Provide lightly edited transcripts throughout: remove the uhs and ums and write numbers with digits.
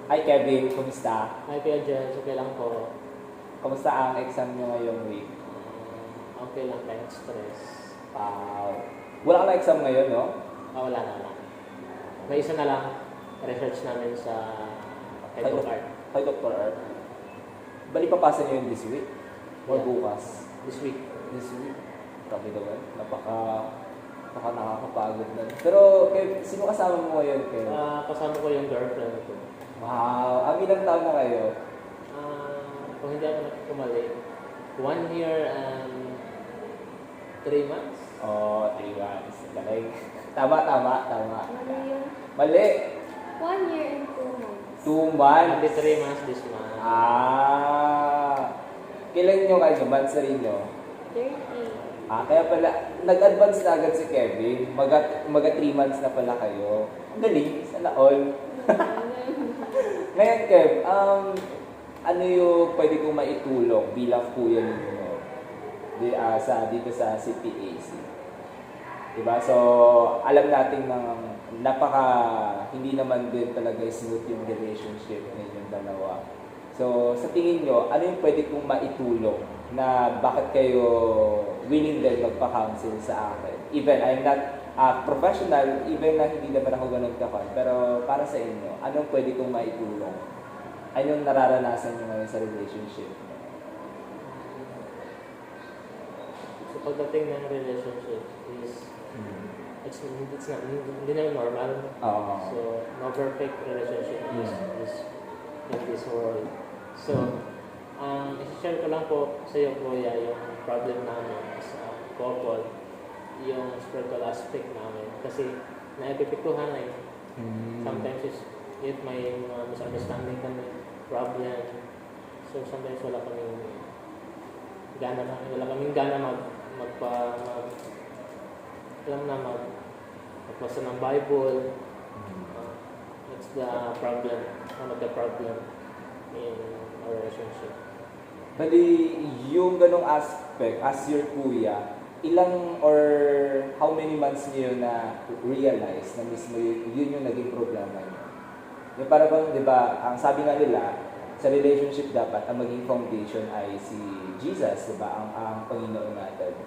Hi Kevin, kumusta? Hi Kuya Jens, okay lang po. Kumusta ang exam nyo ngayong week? Okay lang kahit stress. Wow. Wala ka na exam ngayon, no? Wala na. May isa na lang, research namin sa EduCard. Kay Dr. Art. Bali papasa nyo yun this week? Or Yeah. bukas? This week. This week. Grabe naman. Napaka nakakapagod na. Pero, sino kasama mo ngayon, Kev? Kasama ko yung girlfriend ko. Wow. Ang ilang taon na kayo? Kung hindi ako nagkumali, 1 year and 3 months. Oh, 3 months. Galing. Tama. Mali yun. Mali. 1 year and 2 months. 2 months. Hindi 3 months this month. Kailan nyo kayo? Months na rin nyo? 30. Kaya pala, nag-advance na agad si Kevin. Maga 3 months na pala kayo. Ang galing, sana all. Ngayon, Kev, ano yung pwede kong maitulong bilang kuya ninyo dito sa CPAC? Diba? So, alam natin na hindi naman din talaga smooth yung relationship ninyong dalawa. So, sa tingin nyo, ano yung pwede kong maitulong na bakit kayo willing din magpa-counsel sa akin? Even I'm not professional, even na hindi naman ako ganun kakon, pero para sa inyo, anong pwede kong maitulong? Anong nararanasan nyo ngayon sa relationship? So pagdating ng relationship is, it's not, hindi na normal. So, no perfect relationship in this world. So, isi-share ko lang po sa iyo, Kuya, yung problem namin sa couple, yung spiritual aspect namin. Kasi, naipipiktuhan na sometimes it may misunderstanding kami, problem. So, sometimes wala kaming gana magbasa ng Bible. That's the problem, one of the problem in our relationship. Bali, yung ganong aspect, as your kuya, ilang or how many months niyo na realize na mismo yun yung naging problema niyo? Yung para bang, di ba, ang sabi nga nila, sa relationship dapat ang maging foundation ay si Jesus, di ba, ang Panginoon natin.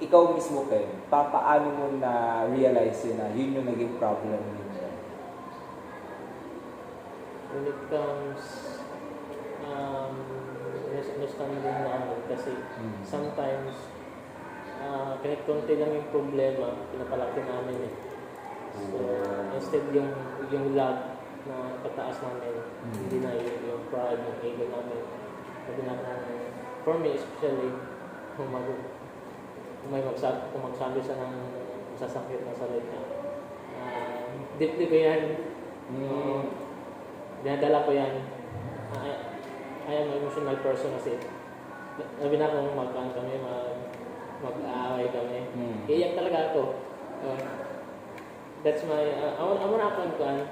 Ikaw mismo, Ken, paano mo na realize yun na yun yung naging problem ninyo? When it comes misunderstanding namin kasi sometimes kahit konti lang yung problema, pinapalaki namin eh. So, instead yung love na pataas namin, hindi na yung pride, yung ego namin. Sabi namin, for me especially, kung magsabi siya ng masasakit na salita, deeply ko yan, dinadala ko yan. I am an emotional person kasi sabi na kung mag-aaway kami. Iiyak talaga ako. That's my, I wanna happen when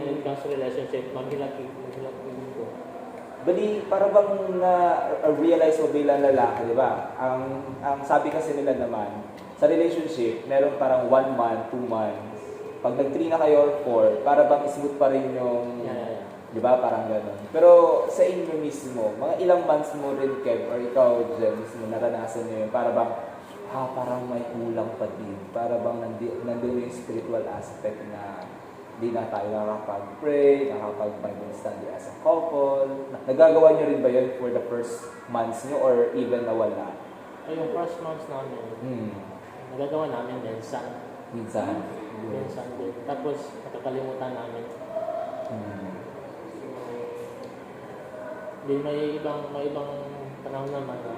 it comes to relationship, maghilak ko. Bali, para bang na-realize mo bilang lalaki, di ba? Ang sabi kasi nila naman, sa relationship, meron parang 1 month, 2 months. Pag nag-3 na kayo or 4, para bang smooth pa rin yung, di ba? Parang gano'n. Pero sa inyo mismo, mga ilang months mo rin, Kev, or ikaw, Jen, mismo, naranasan nyo yun, para bang, parang may kulang pa din. Para bang nandun yung spiritual aspect na di na tayo nakakapag-pray, nakakapag-Bible study as a couple. Nagagawa nyo rin ba yun for the first months nyo or even na wala? Yung first months namin, nagagawa namin minsan. Minsan Din. Tapos, nakakalimutan namin. May ibang panahon naman na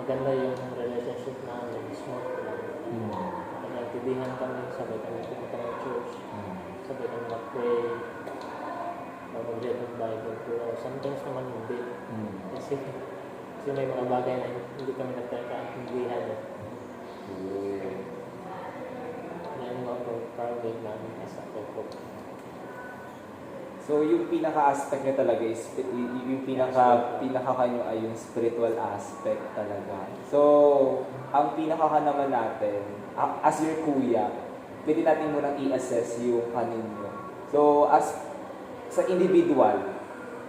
maganda yung relationship namin, smooth lang. Nagtidihan kami, sabay kami pumunta ng church, sabay kami mag-pray, mag-read ng Bible. Pero sometimes naman hindi. Kasi may mga bagay na hindi kami nagkakaintindihan. Yan yung problem namin as a couple. So, yung pinaka-aspect niya talaga is, yung pinaka-kanyo ay yung spiritual aspect talaga. So, ang pinaka naman natin, as your kuya, pwede natin munang i-assess yung kaninyo. So, as sa individual,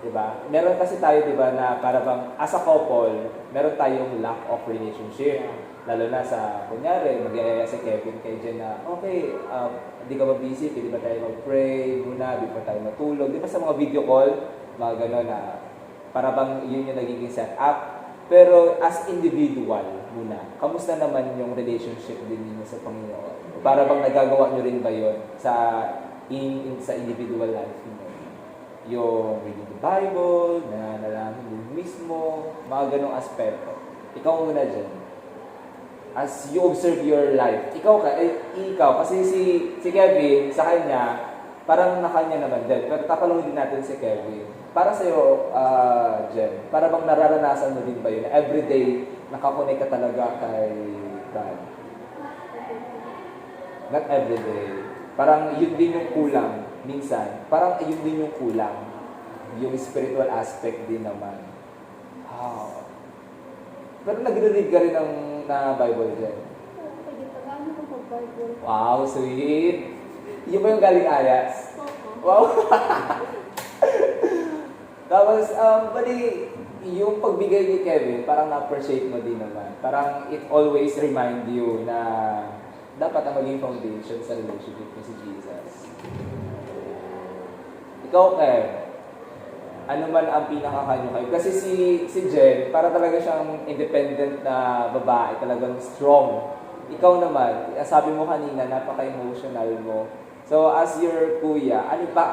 di ba? Meron kasi tayo, di ba, na para bang as a couple, meron tayong lack of relationship. Lalo na sa, kunyari, mag-iaya si Kevin kay Jen na, okay, hindi ka ba busy? Pwede ba tayo mag-pray muna before tayo matulog? Di ba sa mga video call, mga gano'n na para bang yun yung nagiging setup. Pero as individual muna, kamusta naman yung relationship din ninyo sa Panginoon? Para bang nagagawa nyo rin ba yun sa individual life niyo? Yung reading the Bible, nananalangin din mismo, mga ganong aspeto. Ikaw muna dyan. As you observe your life, ikaw kasi si Kevin, sa kanya, parang nakanya naman din. Pero tatalungin din natin si Kevin. Para sa'yo, Jen, para bang nararanasan mo din ba yun? Everyday, nakakonect ka talaga kay God. Not everyday. Parang yun din yung kulang, minsan. Parang yun din yung kulang. Yung spiritual aspect din naman. Wow. Pero nagre-read ka rin na Bible dyan. Pwede pa gano'n ko mag-Bible. Wow, sweet. Yun ba yung galing ayas? Oo. Wow. Tapos, bali, yung pagbigay ni Kevin, parang na-appreciate mo din naman. Parang it always remind you na dapat ang maging foundation sa relationship mo si Jesus. Ikaw, Kev, ano man ang pinakakanyo kayo? Kasi si Jen, para talaga siyang independent na babae, talagang strong. Ikaw naman, sabi mo kanina, napaka-emotional mo. So, as your kuya, ano ba,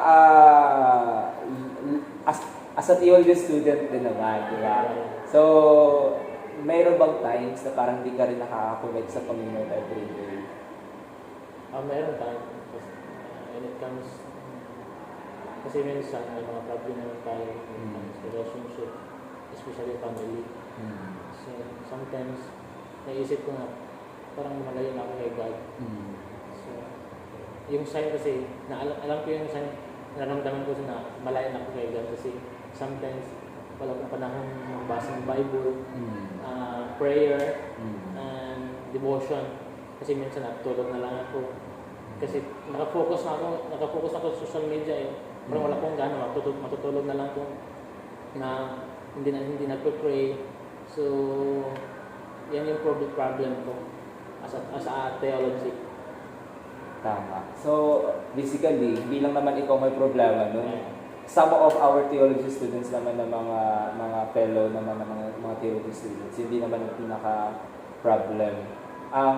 as a theology student din naman, di ba? So, mayroon bang times na parang hindi ka rin nakakakonect sa Panginoon every day? Meron tayo. When it comes, kasi minsan may mga problem naman tayo when it comes to relationship, especially family. So, sometimes, naisip ko nga, parang malayo na ako kay God. So, yung sign kasi, alam ko yung sign, naramdaman ko na malayo na ako kay God kasi sometimes, wala akong panahon magbasa ng Bible, prayer, and devotion. Kasi minsan natulog na lang ako. Kasi nakafocus ako sa social media eh. Parang wala akong gana, matutulog na lang ako na hindi nagpe-pray. So, yan yung problem ko as a theology. Tama. So, basically, hindi lang naman ikaw may problema nun. Some of our theology students naman na mga fellow naman na mga theology students, hindi naman ang pinaka-problem. Ang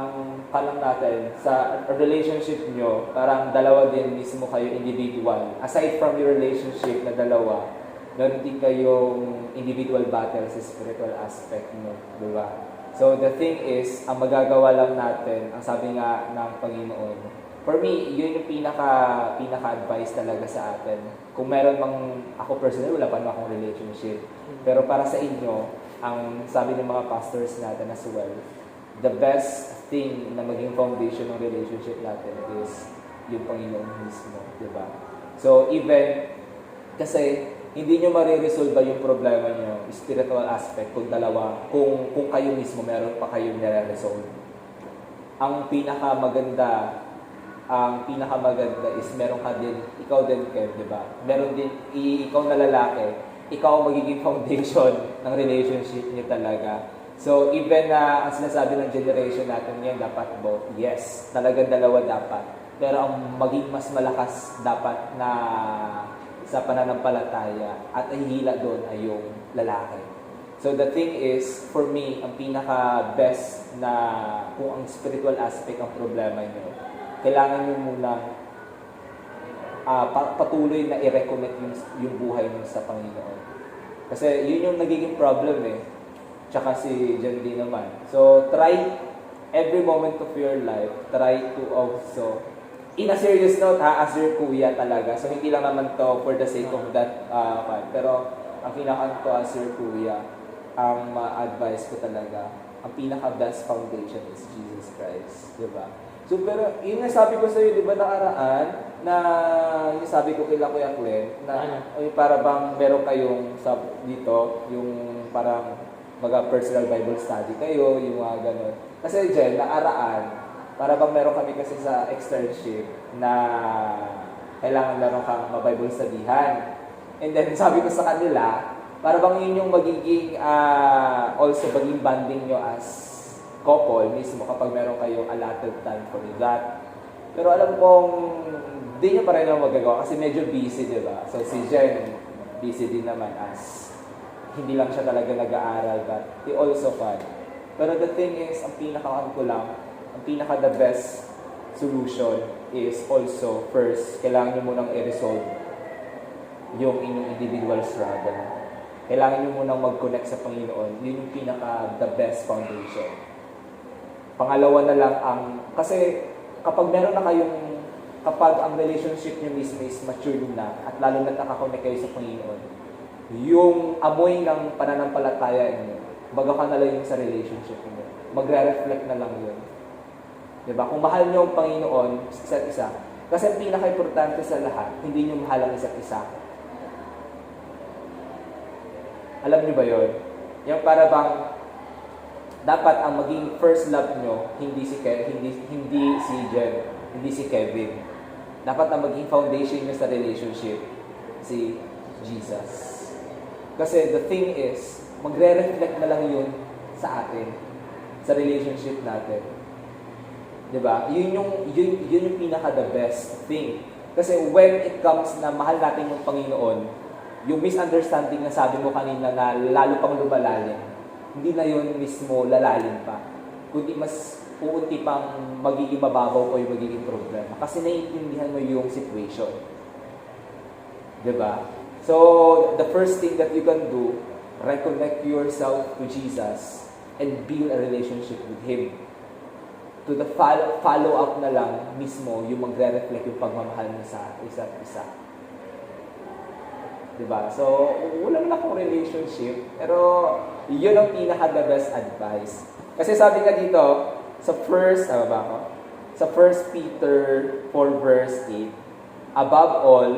kalang natin, sa relationship nyo, parang dalawa din mismo kayo individual. Aside from your relationship na dalawa, meron din kayong individual battle sa spiritual aspect nyo. Diba? So, the thing is, ang magagawa lang natin, ang sabi nga ng Panginoon, for me, yun yung pinaka-advice talaga sa atin. Kung meron mang, ako personally, wala pa naman akong relationship. Pero para sa inyo, ang sabi ng mga pastors natin as well, the best thing na maging foundation ng relationship natin is yung Panginoon mismo, di ba? So, even, kasi, hindi nyo mariresolve yung problema nyo, spiritual aspect, kung kayo mismo meron pa kayong nare-resolve. Ang pinakamaganda is meron ka din, ikaw din, Kev, di ba? Meron din, ikaw na lalaki, ikaw ang magiging foundation ng relationship niyo talaga. So, even na ang sinasabi ng generation natin ngayon, dapat both. Yes, talagang dalawa dapat. Pero ang maging mas malakas dapat na sa pananampalataya at ang hila doon ay yung lalaki. So, the thing is, for me, ang pinaka-best na kung ang spiritual aspect ang problema nyo, kailangan nyo munang patuloy na i-reconnect yung buhay nyo sa Panginoon. Kasi yun yung nagiging problem eh. Tsaka si Jen D naman. So, try every moment of your life, try to also, in a serious note as your kuya talaga. So, hindi lang naman to for the sake of that pero ang pinaka to as your kuya, ang ma-advise ko talaga, ang pinaka-best foundation is Jesus Christ. Diba? So, pero yun nga sabi ko sa'yo, di ba nakaraan, na yung sabi ko kila Kuya Clem, na para bang meron kayong dito, yung parang personal Bible study kayo, yung mga ganun. Kasi Jen, nakaraan, para bang meron kami kasi sa externship na Kailangan meron kang mabible studyhan. And then, sabi ko sa kanila, para bang yun yung magiging, also maging bonding nyo as couple mismo kapag meron kayong allotted time for that. Pero alam kong, hindi nyo pa rin ang magagawa kasi medyo busy, di ba? So, si Jen, busy din naman as hindi lang siya talaga nag-aaral, but he also fun. Pero the thing is, ang pinaka the best solution is also, first, kailangan nyo munang i-resolve yung inyong individual struggle. Kailangan nyo munang mag-connect sa Panginoon. Yun yung pinaka the best foundation. Pangalawa na lang kasi kapag meron na kapag ang relationship nyo mismo is mature na, at lalo na nakakonect kayo sa Panginoon, yung amoy ng pananampalataya niyo, baga ka na lang yung sa relationship niyo. Magre-reflect na lang yun. Diba? Kung mahal niyo ang Panginoon, isa't isa. Kasi ang pinaka-importante sa lahat, hindi niyo mahal ang isa't isa. Alam niyo ba yun? Yung para bang, dapat ang maging first love niyo, hindi si Jen, hindi si Kevin. Dapat ang maging foundation niyo sa relationship, si Jesus. Kasi the thing is, magre-reflect na lang yun sa atin, sa relationship natin. Diba? Yun yung pinaka-the best thing. Kasi when it comes na mahal natin yung Panginoon, yung misunderstanding na sabi mo kanina na lalo pang lumalalim, hindi na yun mismo lalalim pa. Kundi mas uunti pang magiging mababaw o yung magiging problema. Kasi naiintindihan mo yung situation. Diba? So, the first thing that you can do, reconnect yourself to Jesus and build a relationship with Him. To the follow-up na lang mismo, yung magre-reflect yung pagmamahal mo sa isa't isa. Diba? So, wala na akong relationship, pero yun ang pinaka-the best advice. Kasi sabi nga dito, sa 1 Peter 4 verse 8, above all,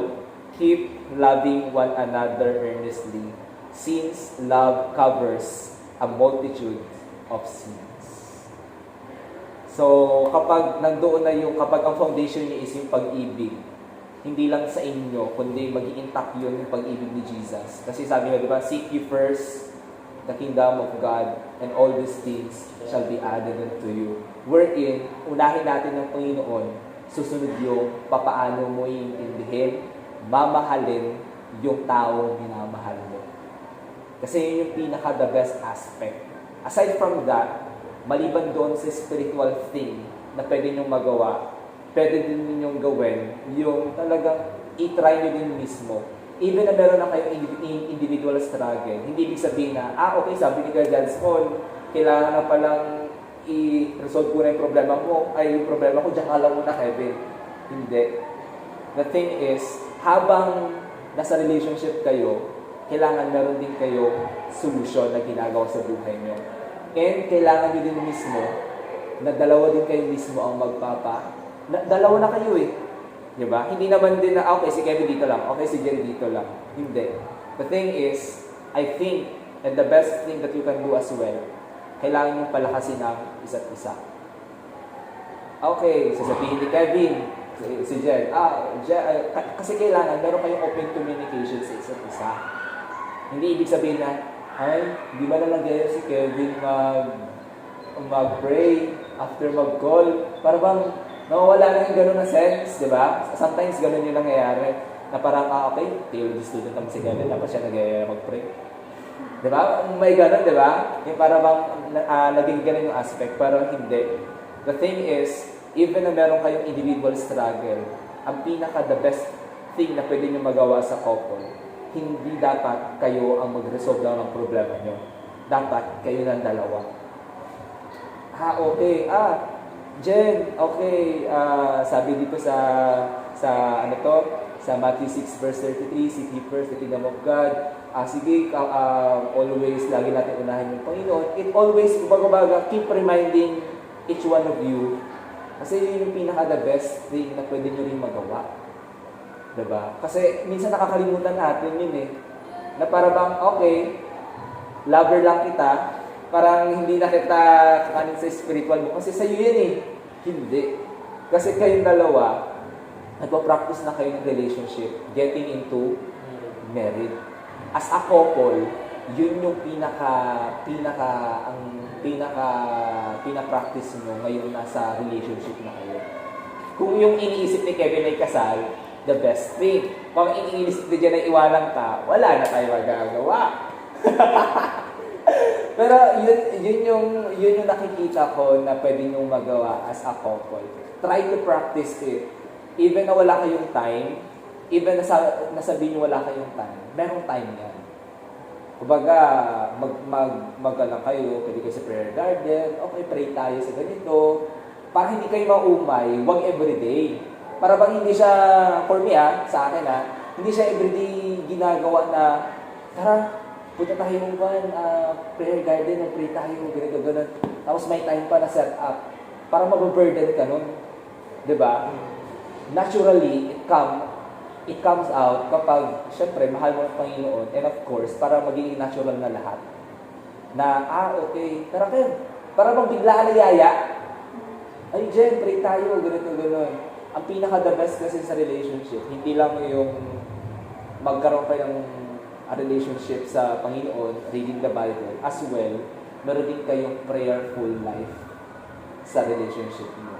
keep loving one another earnestly, since love covers a multitude of sins. So, kapag nandoon na kapag ang foundation niya is yung pag-ibig, hindi lang sa inyo, kundi maging intact yun yung pag-ibig ni Jesus. Kasi sabi nga, di ba, seek ye first the kingdom of God, and all these things shall be added unto you. Wherein, unahin natin ng Panginoon, susunod yung papaano mo iintindihin, mamahalin yung taong minamahal mo. Kasi yun yung pinaka-the best aspect. Aside from that, maliban doon sa spiritual thing na pwede nyong magawa, pwede din ninyong gawin yung talagang i-try nyo din mismo. Even na meron na kayong individual struggle, hindi ibig sabihin na, okay, sabi ni Kuya Johnson, kailangan na palang i-resolve ko na yung problema mo, yung problema ko, diyan ka lang muna, Kevin. Hindi. The thing is, habang nasa relationship kayo, kailangan meron din kayo solusyon na ginagawa sa buhay nyo. And kailangan nyo din mismo na dalawa din kayo mismo ang dalawa na kayo eh. Diba? Hindi naman din na, okay, si Kevin dito lang, okay, si Jen dito lang. Hindi. The thing is, I think, and the best thing that you can do as well, kailangan nyo palakasin ang isa't isa. Okay, sasabihin ni Kevin, si Jen, kasi kailangan meron kayong open communication sa isa't isa. Hindi ibig sabihin na, di ba na lang ganyan si Kevin mag-pray after mag-call? Para bang nawawala na yung gano'n na sense, di ba? Sometimes gano'n yung nangyayari. Na parang, okay, theology student naman si Kevin, dapat siya mag-pray. Di ba? May gano'n, di ba? Yung para bang naging gano'n yung aspect, pero hindi. The thing is, even na meron kayong individual struggle, ang pinaka-the best thing na pwede nyo magawa sa couple, hindi dapat kayo ang mag-resolve lang ng problema nyo. Dapat kayo ng dalawa. Okay. Jen, okay. Sabi dito sa Matthew 6 verse 33, seek ye first the kingdom of God. Sige, always, lagi natin unahin yung Panginoon. It always, baga-baga, keep reminding each one of you. Kasi yun yung pinaka-the best thing na pwede nyo rin magawa. Diba? Kasi minsan nakakalimutan natin yun eh. Na para bang, okay, lover lang kita, parang hindi na kita kakanin sa spiritual mo. Kasi sa'yo yan eh. Hindi. Kasi kayong dalawa, nagpa-practice na kayo ng relationship, getting into married. As a couple, yun yung pina-practice nyo ngayon nasa relationship na kayo. Kung yung iniisip ni Kevin ay kasal, the best thing. Kung iniisip ni Jen ay iwanan ka, wala na tayo magagawa. Pero yun yung nakikita ko na pwede nyo magawa as a couple. Try to practice it. Even na wala kayong time, even nasabihin nyo wala kayong time, merong time yan. Kumbaga, mag-alang kayo, pwede kayo sa prayer garden, okay, pray tayo sa ganito, para hindi kayo maumay, wag everyday. Para bang hindi siya, for me sa akin hindi siya everyday ginagawa na, tara, punta tayo prayer garden, mag-pray tayo, ganito, ganun. Tapos may time pa na set up, para mababurden ka nun. Diba? Naturally, it comes out kapag, syempre, mahal mo ang Panginoon, and of course, para magiging natural na lahat. Na, okay, tara kayo. Para bang biglaan na yaya, ay, Jen, pray tayo, ganito, gano'n. Ang pinaka-the best kasi sa relationship, hindi lang yung magkaroon kayo ng relationship sa Panginoon, reading the Bible, as well, meron din kayong prayerful life sa relationship niyo.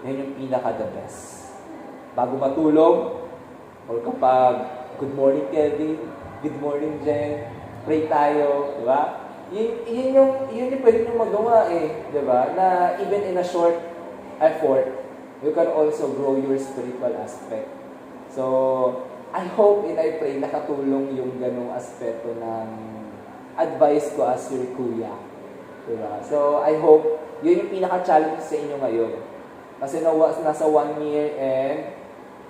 Yan yung pinaka-the best. Bago matulog, or kapag, good morning, Kevin, good morning, Jen, pray tayo, di ba? Yun yung pwede nyo magawa di ba? Na even in a short effort, you can also grow your spiritual aspect. So, I hope and I pray nakatulong yung ganong aspeto ng advice ko as your kuya. Diba? So, I hope yun yung pinaka-challenge sa inyo ngayon. Kasi nasa 1 year and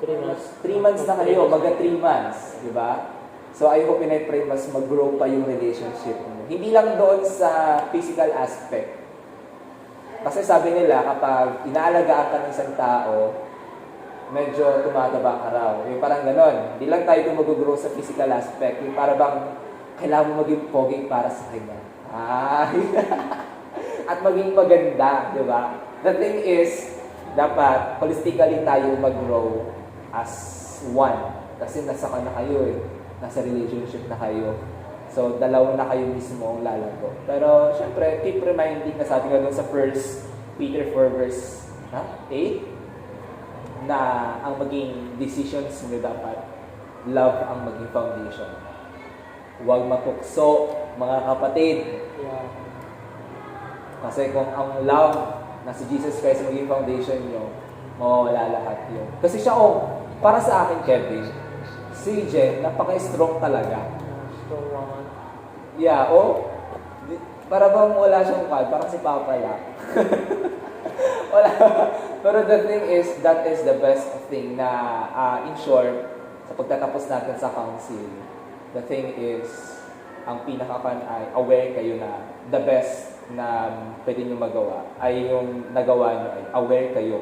3 months na kayo, maga 3 months. Diba? So, I hope and I pray mas mag-grow pa yung relationship mo. Hindi lang doon sa physical aspect. Kasi sabi nila, kapag inaalagaan ka ng isang tao, medyo tumataba ka raw. Yung parang ganon. Hindi lang tayo doon mag-grow sa physical aspect. Yung parang bang kailangan mo maging pogi para sa kanya. At maging maganda, di ba? The thing is, dapat holistically tayo mag-grow as one. Kasi nasa ka na kayo nasa relationship na kayo. So, dalawa na kayo mismo ang lalago. Pero, syempre, keep reminding na sabi nga doon sa 1 Peter 4 verse 8 na ang maging decisions mo dapat love ang maging foundation. Huwag matukso, mga kapatid. Yeah. Kasi kung ang love na si Jesus Christ maging foundation nyo, mawawala lahat yun. Kasi siya, para sa akin, Kevin, si Jen, napaka-strong talaga. Strong woman. Yeah, para bang wala siyang pad, parang si Papa lang. Wala. Pero the thing is, that is the best thing na, in short, sa pagtatapos natin sa council, the thing is, ang pinakakan ay aware kayo na the best na pwede nyo magawa ay yung nagawa nyo ay aware kayo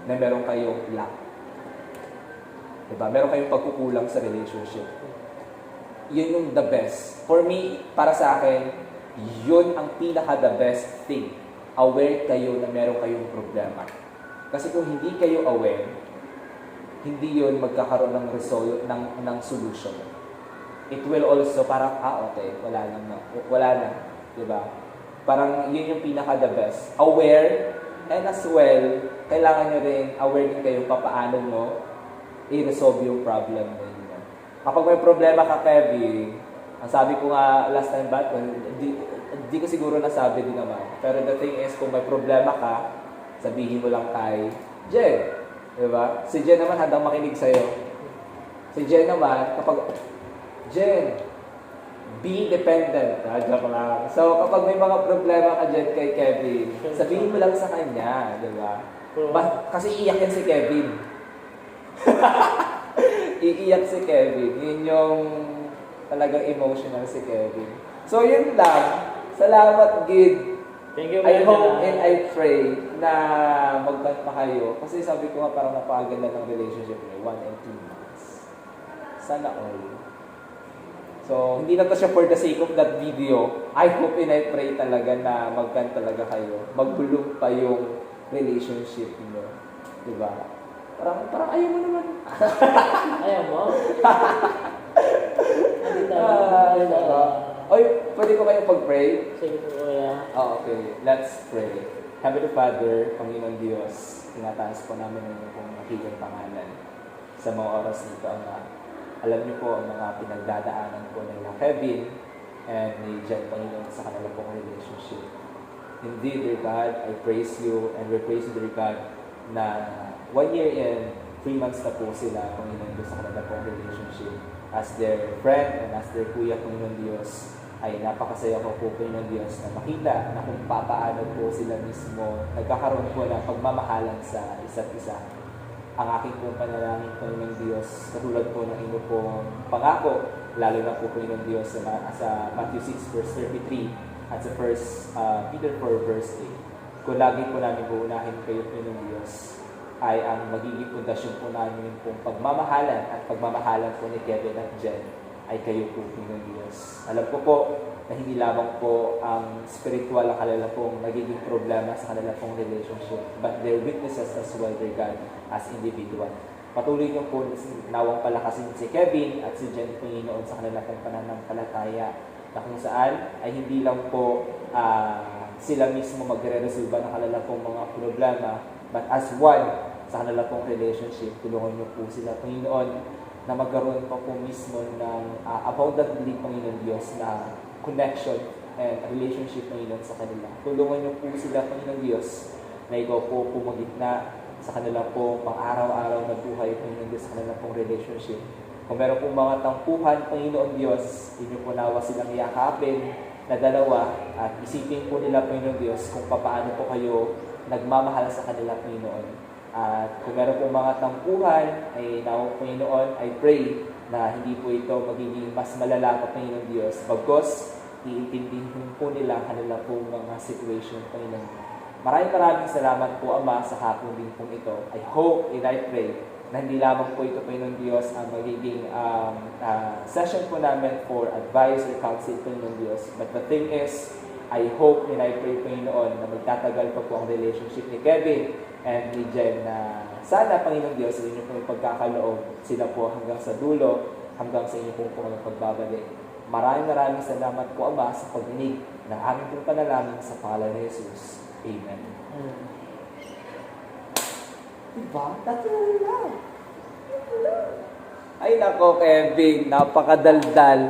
na meron kayong lack. Diba? Meron kayong pagkukulang sa relationship. Yun yung the best. For me, para sa akin, yun ang pinaka-the best thing. Aware kayo na meron kayong problema. Kasi kung hindi kayo aware, hindi yun magkakaroon ng ng solution. It will also parang, okay, wala na. Diba? Parang yun yung pinaka-the best. Aware, and as well, kailangan nyo rin aware din kayo paano mo i-resolve yung problem ninyo. Kapag may problema ka, Kevin, ang sabi ko nga last time back, hindi ko siguro nasabi din naman. Pero the thing is, kung may problema ka, sabihin mo lang kay Jen. Diba? Si Jen naman handang makinig sa'yo. Si Jen naman, kapag, Jen, be independent. Joke lang. So, kapag may mga problema ka dyan kay Kevin, sabihin mo lang sa kanya. Diba? Kasi iiyak yan si Kevin. Iiyak si Kevin. Yun yung talagang emotional si Kevin. So, yun lang. Salamat, Gid. Thank you, I hope and I pray na magkat pa kayo. Kasi sabi ko nga parang napakaganda ng relationship niyo, 1 and 2 months. Sana all. So, hindi na to siya for the sake of that video. I hope and I pray talaga na magkat talaga kayo. Magbulong pa yung relationship niyo. Diba? Parang ayaw mo naman. Ayaw mo? Oy, pwede ko kayo pag-pray? Sige po, kuya. Okay. Let's pray. Heavenly Father, Panginoon Diyos, tinataas po namin ang inyong pong makigang pangalan sa mga oras nito, Ama. Alam niyo po ang mga pinagdadaanan po nila Kevin and ni Jen, Panginoon, sa kanila pong relationship. Indeed, dear God, I praise you and we praise you, dear God, na 1 year and 3 months na po sila, Panginoon Diyos, sa kanila pong relationship. As their friend and as their kuya, Panginoon Diyos, ay napakasaya ko po, Panginoon Diyos, na makita na kung papaano po sila mismo nagkakaroon po ng pagmamahalan sa isa't isa. Ang aking pong panalangin, Panginoon Diyos, katulad po ng inyong pong pangako, lalo na po, Panginoon Diyos, sa Matthew 6 verse 33 at sa 1 Peter 4 verse 8. Kung lagi po namin uunahin kayo, Panginoon Diyos, ay ang magiging pundasyon po namin pong pagmamahalan at pagmamahalan po ni Kevin at Jen ay kayo po, Panginoon Diyos. Alam ko po na hindi lamang po ang spiritual ang kanila pong nagiging problema sa kanila pong relationship, but their weaknesses as well, dear God, as individual. Patuloy niyo po nawang palakasin si Kevin at si Jen, Panginoon, sa kanila pong pananampalataya na kung saan ay hindi lang po sila mismo magre-resolve ng kanila pong mga problema, but as one sa kanila pong relationship, tulungan niyo po sila, Panginoon, na magkaroon pa po mismo ng abundantly, Panginoon Diyos, na connection and relationship, Panginoon, sa kanila. Tulungan niyo po sila, Panginoon Diyos, na ikaw po pumagitna sa kanila po pang-araw-araw na buhay, Panginoon Diyos, sa kanila pong relationship. Kung meron pong mga tampuhan, Panginoon Diyos, inyo po nawa silang yakapin na dalawa at isipin po nila, Panginoon Diyos, kung paano po kayo nagmamahal sa kanila, Panginoon. At kung meron pong mga tampuhan, ay nawa, Panginoon, I pray na hindi po ito magiging mas malala pa, Panginoon Diyos. Bagkos, iintindihin po nila ang kanila pong mga situation, Panginoon. Maraming salamat po, Ama, sa hapon din pong ito. I hope and I pray na hindi lamang po ito, Panginoon Diyos, ang magiging session po namin for advice or counsel, Panginoon Diyos. But the thing is, I hope and I pray, Panginoon, na magtatagal pa po ang relationship ni Kevin and ni Jen, na sana, Panginoon Diyos, sa inyo pong pagkakaloob sila po hanggang sa dulo, hanggang sa inyo pong pagbabalik. Maraming salamat po, Ama, sa pagdinig ng aming pong panalangin sa pangalan ni Jesus. Amen. Diba? That's all love. Ay nako, Kevin, napakadaldal.